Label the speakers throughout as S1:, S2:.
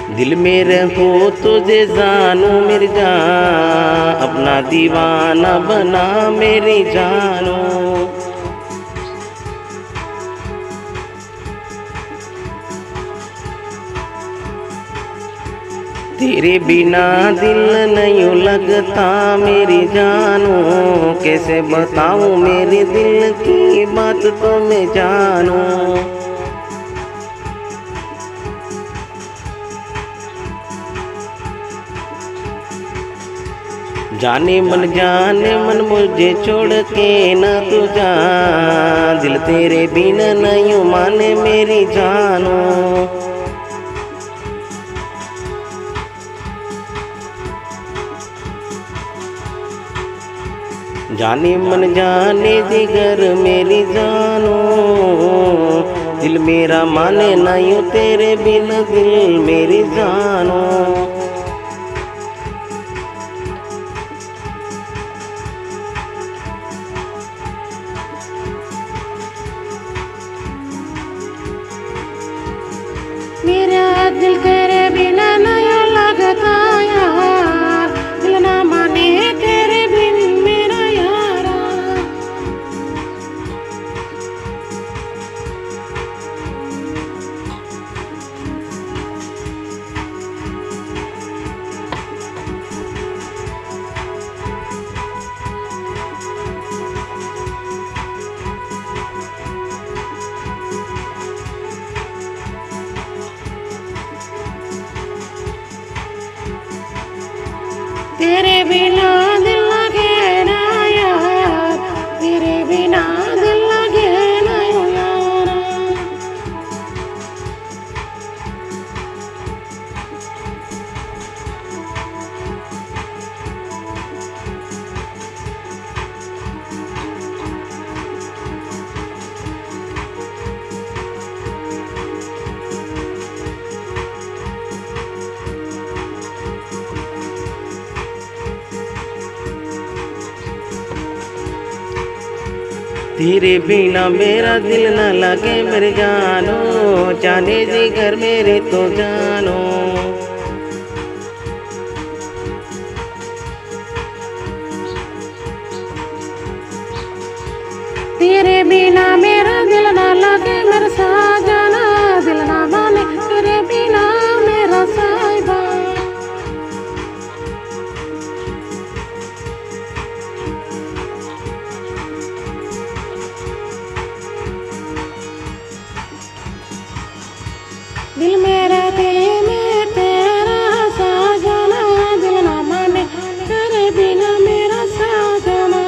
S1: दिल में रहो तुझे जानू मेरी जान, अपना दीवाना बना मेरी जानो। तेरे बिना दिल नहीं लगता मेरी जानो, कैसे बताऊं मेरे दिल की बात तो मैं जानू। जाने मन मुझे छोड़ के न तू जा, दिल तेरे बिना नहीं माने मेरी जानो। जाने जिगर मेरी जानो, दिल मेरा माने नहीं तेरे बिना दिल मेरी जानो।
S2: मेरा दिल तेरे बिना नहीं लगता यार, दिल ना माने तेरे बिन मेरा यारा। तेरे बिना दिल लगे ना यार, तेरे बिना दिल लगे ना यारा।
S1: तेरे बिना मेरा दिल न लगे मेरे जानो, जाने जिगर मेरे तो जानो।
S2: तेरे बिना मेरा दिल ना लगे मेरा साजना, दिल ना माने तेरे बिना मेरा साहिबा। दिल मेरा दिल में तेरा साजना, दिल ना माने तेरे बिना मेरा साजना।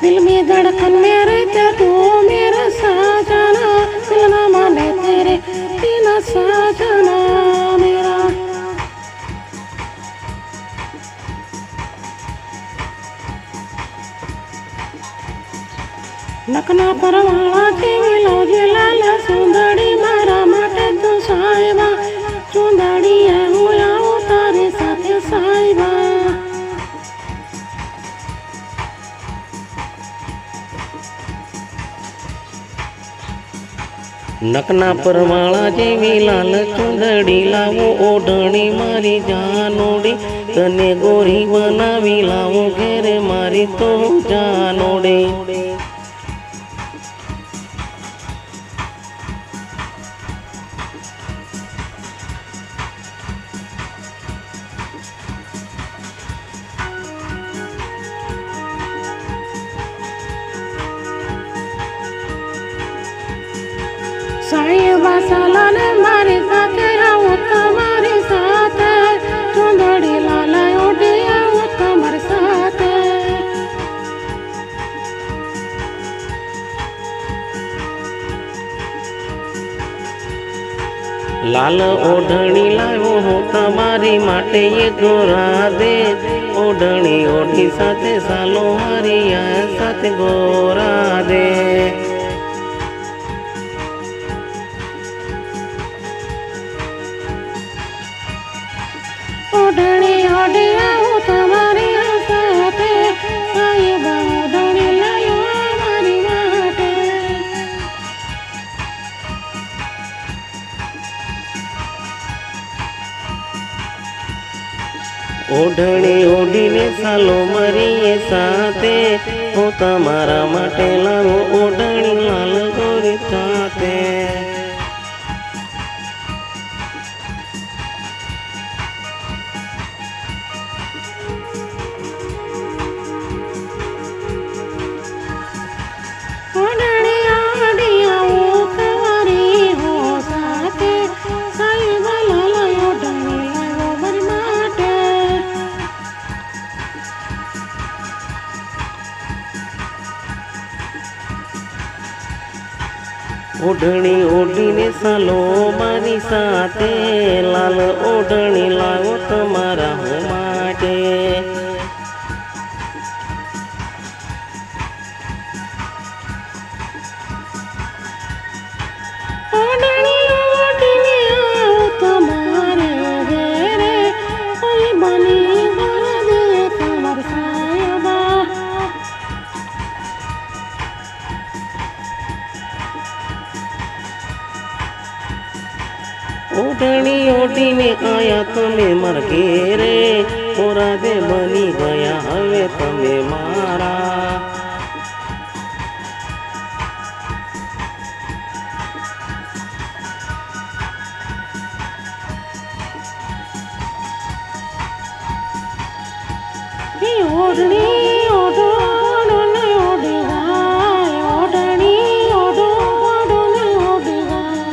S2: दिल में धड़कन मेरे ते तू मेरा साजना, दिल ना माने तेरे बिना साजना मेरा। नकना परवाला के मिलो जे लाल सुंदरी मारा माटे तू साहिबा, चुंदड़ी है होया तारे साथे साहिबा।
S1: नकना परवाला जेवी लाल चुंदड़ी लावो ओढ़णी मारी जानोड़ी, तने गोरी बनावी लावो घेरे मारी तो जानोड़े।
S2: साहिबा सालन मारे साथे आओ तुम्हारे साथ, चुंदड़ी लाल ओढ़े आओ तुम्हारे साथ।
S1: लाल ओढ़णी लायो हो तमारी माटे ये गोरा दे, ओढ़णी ओढ़ी साथे सालो मारी आया साथे गोरा दे।
S2: ओढ़णी ओढ़े आओ तुम्हारे साथ, साहिबा ओढ़णी लायो हमारी माटे।
S1: ઓઢણી ઓઢીને સાલો મારીએ સાથે હું તમારા માટે લાવો ઓઢણી લાલ ગોરી સાથે
S2: ઓઢણી ઓઢી આવું તમારી હો સાથે સાહેબા લાલા ઓઢણી લાવો મારી માટે
S1: ઓઢણી ઓઢીને સાલો મારી સાથે લાલ ઓઢણી લાવો તમારા હું માટે
S2: ઓઢણી ઓઢીને આવું તમારે ઘેરે કોઈ બની ઘર દે તમાર સાહેબા
S1: ઓઢણી ઓઢીને આયા તમે માર ઘેરે મોરા દે બની ગયા હવે તમે મારા
S2: ઓઢણી ઓઢો ઓઢોને ઓઢી જાય ઓઢણી ઓઢો ઓઢોને ઓઢી જાય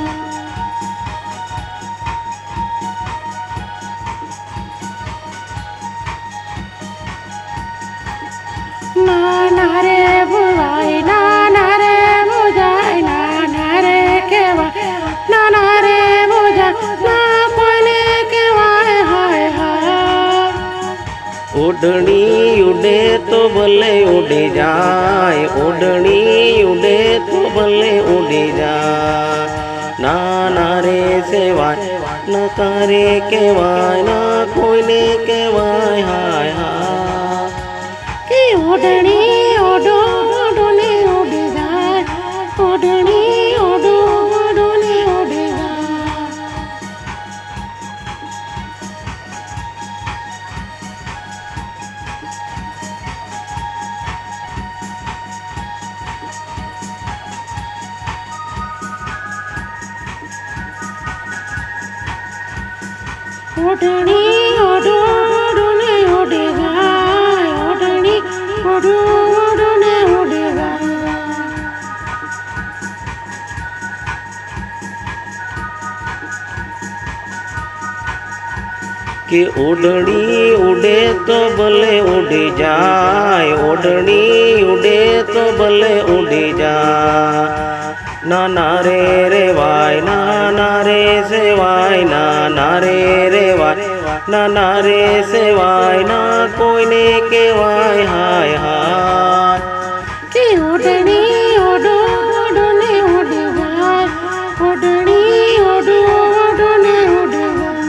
S2: નાના રે ભુવાય નાના રે ભુજાય નાના રે કેવાય નાના રે ભુજાય ના કોઈને કેવાય હાય હાય
S1: ઓઢણી ઉડે તો ભલે ઉડી જાય ઓઢણી ઉડે તો ભલે ઉડી જાય ના રે સેવાય ન તારે કહેવાય ના કોઈને કહેવાય હાય હા
S2: કે ઓઢણી ઓઢો ઓઢોને ઓઢી જાય ઓઢણી ઓઢો ઓઢોને ઓઢી જાય ઓઢણી ઓઢો ઓઢોને ઓઢી જાય ઓઢણી ઓઢો ઓઢોને ઓઢી જાય
S1: કે ઓઢણી ઉડે તો ભલે ઉડી જાય ઓઢણી ઉડે તો ભલે ઉડી જાય નાના રે રેવાય નાના રે સેવાય નાના રે રેવાય નાના રે સેવાય ના કોઈને કહેવાય હાય હાય
S2: કે ઓઢણી ઓઢો ઓઢોને ઓઢી જાય ઓઢણી ઓઢો ઓઢોને ઓઢી જાય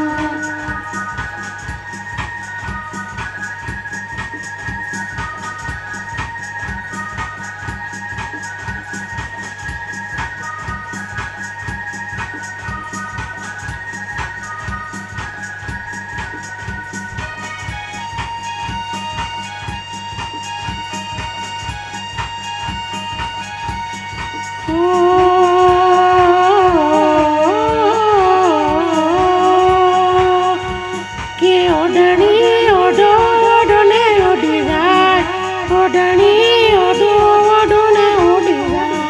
S2: કે ઓઢણી ઓઢો ઓઢોને ઓઢી જાય ઓઢણી ઓઢો ઓઢોને ઓઢી જાય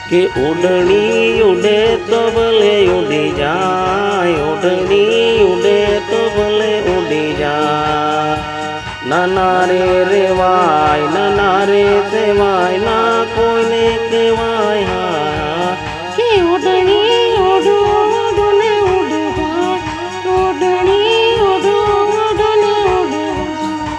S1: કે ઓઢણી ઉડે તો ભલે ઉડી જાય ઓઢણી ઉડે તો ભલે ઉડી જાય નાના રે રેવાય નાના રે સેવાય ના કોઈને કહેવાય હા
S2: કે ઓઢણી ઓઢો ઓઢોને ઓઢી જાય ઓઢણી ઓઢો ઓઢોને ઓઢી જાય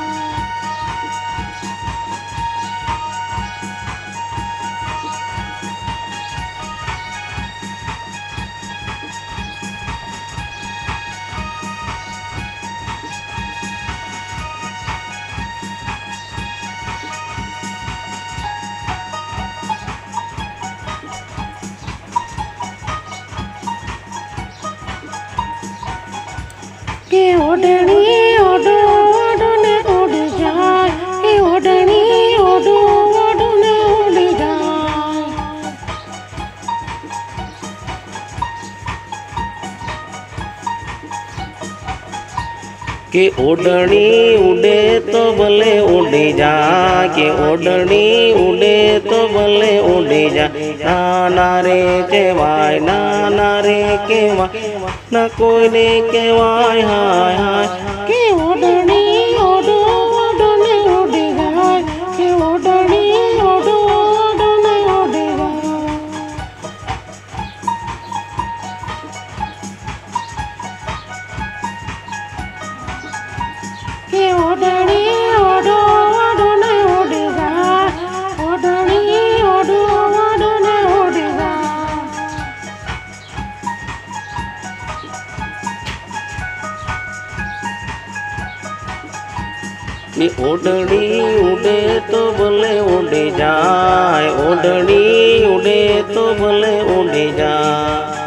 S2: કે ઓઢણી ઓઢો ઓઢને ઉડી જાય કે ઓઢણી ઓઢો ઓઢને ઉડી જાય
S1: કે ઓઢણી ઉડે તો ભલે ઉડી જા કે ઓઢણી ઉડે તો ભલે ઉડી જા નાના રે કહેવાય નાના રે કહેવાય ના કોઈને કહેવાય હાય હાય
S2: કે ઓઢણી ઓઢો ઓઢને ઉડી જાય કે ઓઢણી ઓઢો ઓઢને ઉડી જાય કે ઓઢણી ઓઢો ઓઢને ઉડી જાય ઓઢણી ઓઢો ઓઢને ઉડી જાય
S1: કે ઓઢણી ઉડે તો ભલે ઉડી જાય ઓઢણી ઉડે તો ભલે ઉડી જાય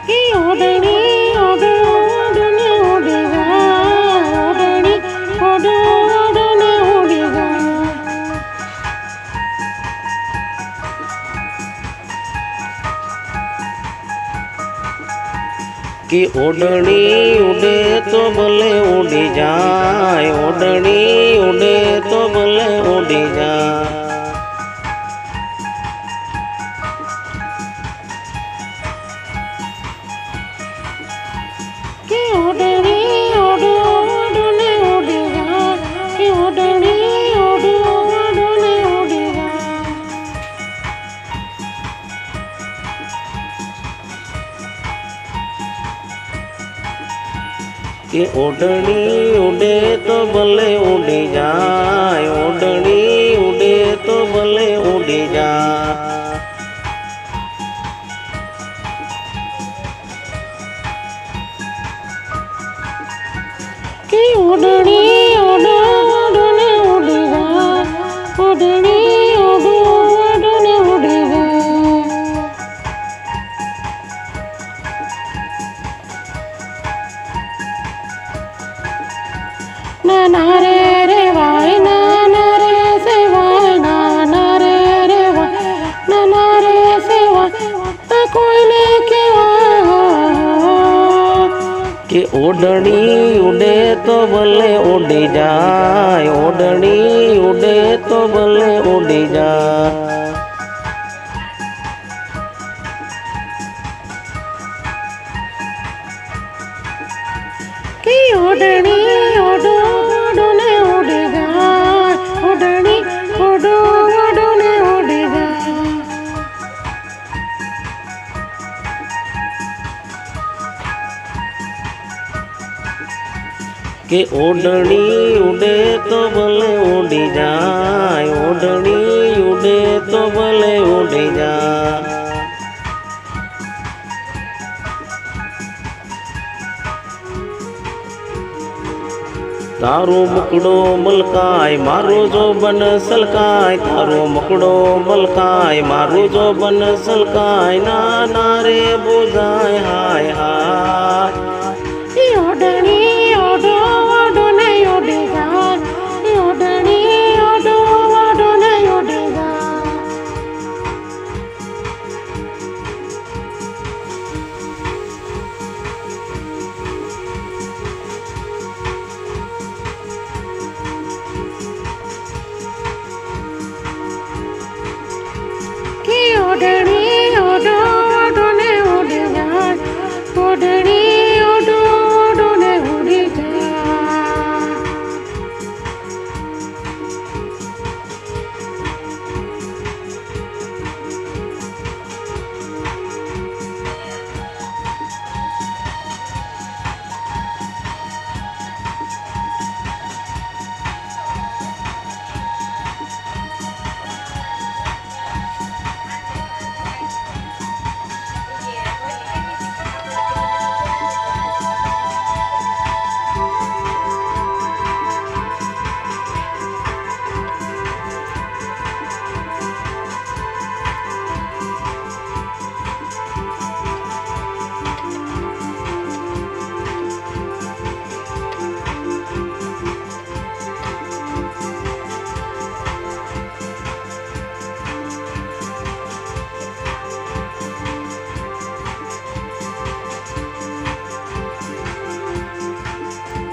S2: કે ઓઢણી ઓઢો ઓઢને ઉડી જાય ઓઢણી ઓઢો ઓઢને ઉડી જાય
S1: કે ઓઢણી ઉડે તો ભલે ઉડી જાય ઓઢણી ઉડે તો ભલે ઉડી જાય
S2: કે ઓઢણી ઓઢો ઓઢને ઉડી જાય કે ઓઢણી ઓઢો ઓઢને ઉડી જાય
S1: કે ઓઢણી ઉડે તો ભલે ઉડી જાય ઓઢણી ઉડે તો ભલે ઉડી જાય
S2: કે ઓઢણી ઓઢો ઓઢને ઉડી જાય ઓઢણી ઓઢો ઓઢને ઉડી જાય નાના રે રેવાય નાના રે સેવાય નાના રે રેવાય નાના રે સેવાય તો કોઈને કહેવાય
S1: કે ઓઢણી ઉડે તો ભલે ઉડી જાય ઓઢણી ઉડે તો ભલે ઉડી જાય
S2: કે ઓઢણી ઓઢો ઓઢને ઉડી જાય ઓઢણી ઓઢો ઓઢને ઉડી જાય
S1: કે ઓઢણી ઉડે તો ભલે ઉડી જાય ઓઢણી ઉડે તો ભલે ઉડી જાય તારો મુકડો મલકાય મારો જો બન સલકાય તારો મુકડો મલકાય મારો જો બન સલકાય નાના રે બોજાય હાય હાય
S2: કે ઓઢણી ઓઢો ઓઢને ઉડી જાય કે ઓઢણી ઓઢો ઓઢને ઉડી જાય કે ઓઢણી ઓઢો ઓઢને ઉડી જાય ઓઢણી ઓઢો ઓઢને ઉડી જાય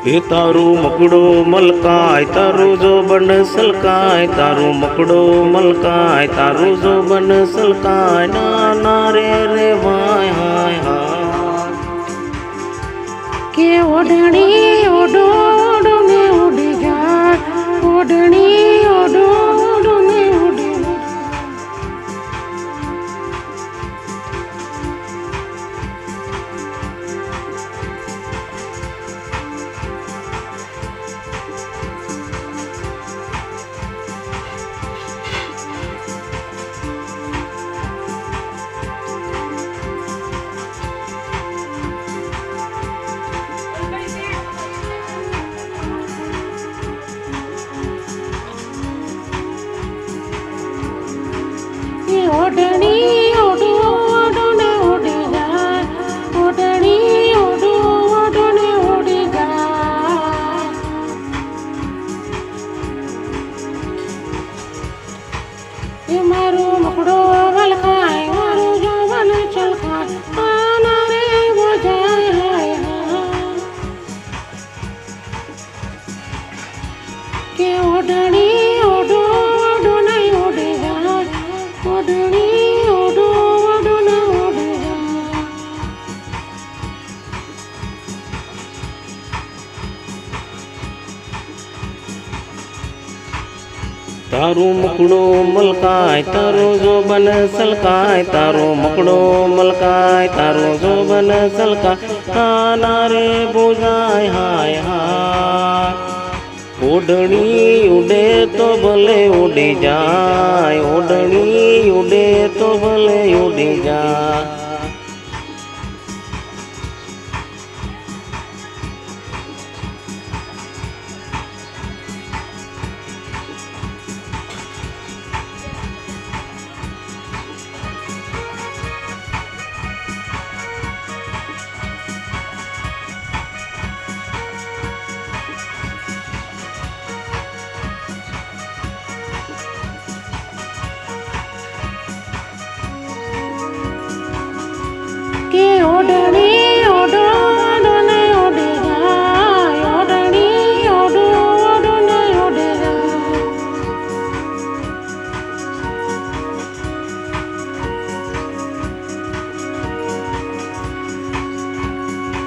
S1: એ તારું મકડો મલકાય તારું જો બન સલકાય તારું મકડો મલકાય તારું જો બન સલકાય ના ના રે વાય હાય હા
S2: કે ઓઢણી ઓઢો ઓઢો ને ઉડી જાય ઓઢણી ઓઢો ઓઢો ને ઉડી ઓઢણી ઓઢો ઓઢો ને ઉડી જાય ઓઢણી ઓઢો ઓઢો ને ઉડી જાય એ મારો મકડો મલકાય મારું જોવન છલકાય આના રે બોજાય હાય હા કે ઓઢણી ઓઢો ઓઢો ને ઉડી જાય ઓઢણી ઓઢો ઓઢો ને ઉડી જાય
S1: તારું મકડો મલકાય તારો જો બન સલકાય તારો મકડો મલકાય તારો જો બન સલકાય ના રે બોજાય હાય હા ઓઢણી ઉડે તો ભલે ઉડી જાય ઓઢણી ઉડે તો ભલે ઉડી જાય
S2: કે ઓઢણી ઓઢો ઓઢો ને ઉડી જાય ઓઢણી ઓઢો ઓઢો ને ઉડી જાય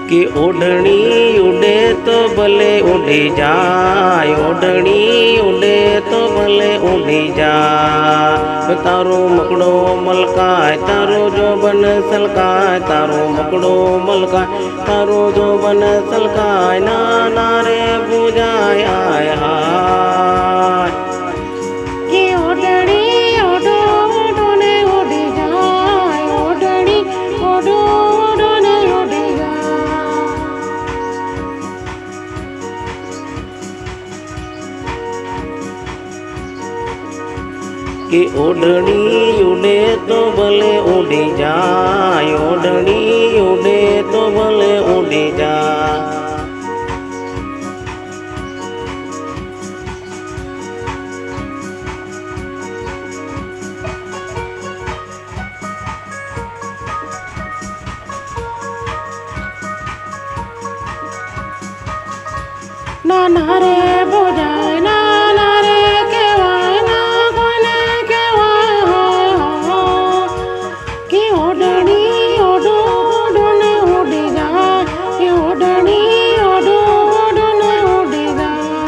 S1: કે ઓઢણી ઉડે તો ભલે ઉડી જાય ઓઢણી ઉડે તો ભલે ઉડી જાય તારો મકડો મલકાય તારો જો બન સલકાય તારો મકડો મલકાય તારો જો બન સલકાય ના ના રે પૂજાય હાય હાય
S2: કે ઓઢણી ઓઢો ઓઢો ને ઉડી જાય ઓઢણી ઓઢો ઓઢો ને ઉડી જાય
S1: કે ઓઢણી ઉડે તો ભલે ઉડી જાય ઓઢણી ઉડે તો ભલે ઉડી જાય
S2: નાના રે બોજાય નાના રે કહેવાય ના કોઈને કહેવાય કે ઓઢણી ઓઢો ઓઢો ને ઉડી જાય કે ઓઢણી ઓઢો ઓઢો ને ઉડી જાય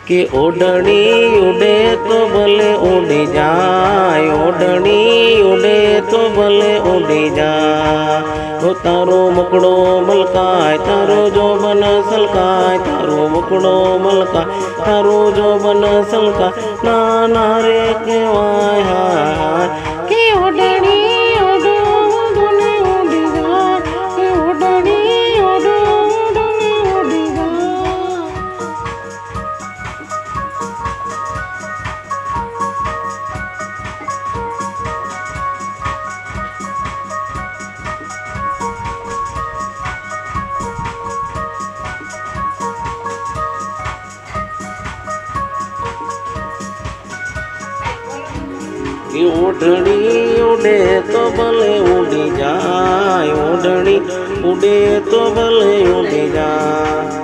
S1: કે ઓઢણી ઉડે તો ભલે ઉડી જાય ઓઢણી ઉડે તો ભલે ઉડી જાય તારો મકડો મલકાય તારો જો બન સલકાય તારો મકડો મલકાય તારો જો બન સલકાય ના ના રે કહેવાય હાય
S2: કે ઓઢણી ઓઢો ઓઢો ને ઉડી જાય કે ઓઢણી ઓઢો ઓઢો ને ઉડી જાય
S1: કે ઓઢણી ઉડે તો ભલે ઉડી જાય, ઓઢણી ઉડે તો ભલે ઉડી જાય.